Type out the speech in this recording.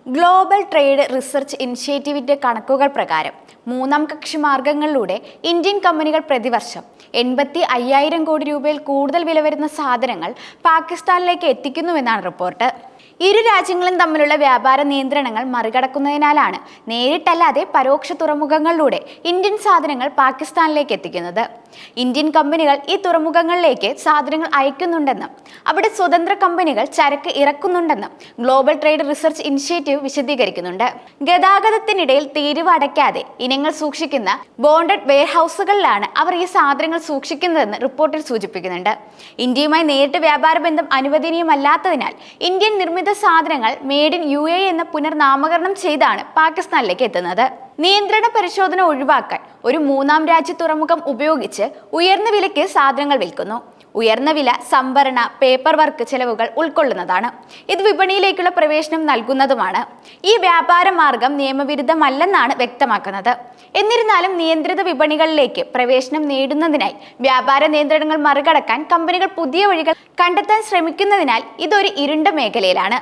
Global trade research ഇനിഷ്യേറ്റീവിന്റെ കണക്കുകൾ പ്രകാരം മൂന്നാം കക്ഷി മാർഗങ്ങളിലൂടെ ഇന്ത്യൻ കമ്പനികൾ പ്രതിവർഷം 85,000 കോടി രൂപയിൽ കൂടുതൽ വില വരുന്ന സാധനങ്ങൾ പാകിസ്ഥാനിലേക്ക് എത്തിക്കുന്നുവെന്നാണ് റിപ്പോർട്ട്. ഇരു രാജ്യങ്ങളും തമ്മിലുള്ള വ്യാപാര നിയന്ത്രണങ്ങൾ മറികടക്കുന്നതിനാലാണ് നേരിട്ടല്ലാതെ പരോക്ഷ തുറമുഖങ്ങളിലൂടെ ഇന്ത്യൻ സാധനങ്ങൾ പാകിസ്ഥാനിലേക്ക് എത്തിക്കുന്നത്. ഇന്ത്യൻ കമ്പനികൾ ഈ തുറമുഖങ്ങളിലേക്ക് സാധനങ്ങൾ അയക്കുന്നുണ്ടെന്നും അവിടെ സ്വതന്ത്ര കമ്പനികൾ ചരക്ക് ഇറക്കുന്നുണ്ടെന്നും ഗ്ലോബൽ ട്രേഡ് റിസർച്ച് ഇനിഷ്യേറ്റീവ് വിശദീകരിക്കുന്നുണ്ട്. ഗതാഗതത്തിനിടയിൽ തീരുവ അടയ്ക്കാതെ ഇനങ്ങൾ സൂക്ഷിക്കുന്ന ബോണ്ടഡ് വെയർഹൌസുകളിലാണ് അവർ ഈ സാധനങ്ങൾ സൂക്ഷിക്കുന്നതെന്ന് റിപ്പോർട്ടിൽ സൂചിപ്പിക്കുന്നുണ്ട്. ഇന്ത്യയുമായി നേരിട്ട് വ്യാപാര ബന്ധം അനുവദനീയമല്ലാത്തതിനാൽ ഇന്ത്യൻ നിർമ്മിത സാധനങ്ങൾ മെയ്ഡ് ഇൻ UAE എന്ന് പുനർനാമകരണം ചെയ്താണ് പാകിസ്ഥാനിലേക്ക് എത്തുന്നത്. നിയന്ത്രണ പരിശോധന ഒഴിവാക്കാൻ ഒരു മൂന്നാം രാജ്യ തുറമുഖം ഉപയോഗിച്ച് ഉയർന്ന വിലയ്ക്ക് സാധനങ്ങൾ വിൽക്കുന്നു. ഉയർന്ന വില സംഭരണ, പേപ്പർ വർക്ക് ചെലവുകൾ ഉൾക്കൊള്ളുന്നതാണ്. ഇത് വിപണിയിലേക്കുള്ള പ്രവേശനം നൽകുന്നതുമാണ്. ഈ വ്യാപാര മാർഗം നിയമവിരുദ്ധമല്ലെന്നാണ് വ്യക്തമാക്കുന്നത്. എന്നിരുന്നാലും നിയന്ത്രിത വിപണികളിലേക്ക് പ്രവേശനം നേടുന്നതിനായി വ്യാപാര നിയന്ത്രണങ്ങൾ മറികടക്കാൻ കമ്പനികൾ പുതിയ വഴികൾ കണ്ടെത്താൻ ശ്രമിക്കുന്നതിനാൽ ഇതൊരു ഇരുണ്ട മേഖലയിലാണ്.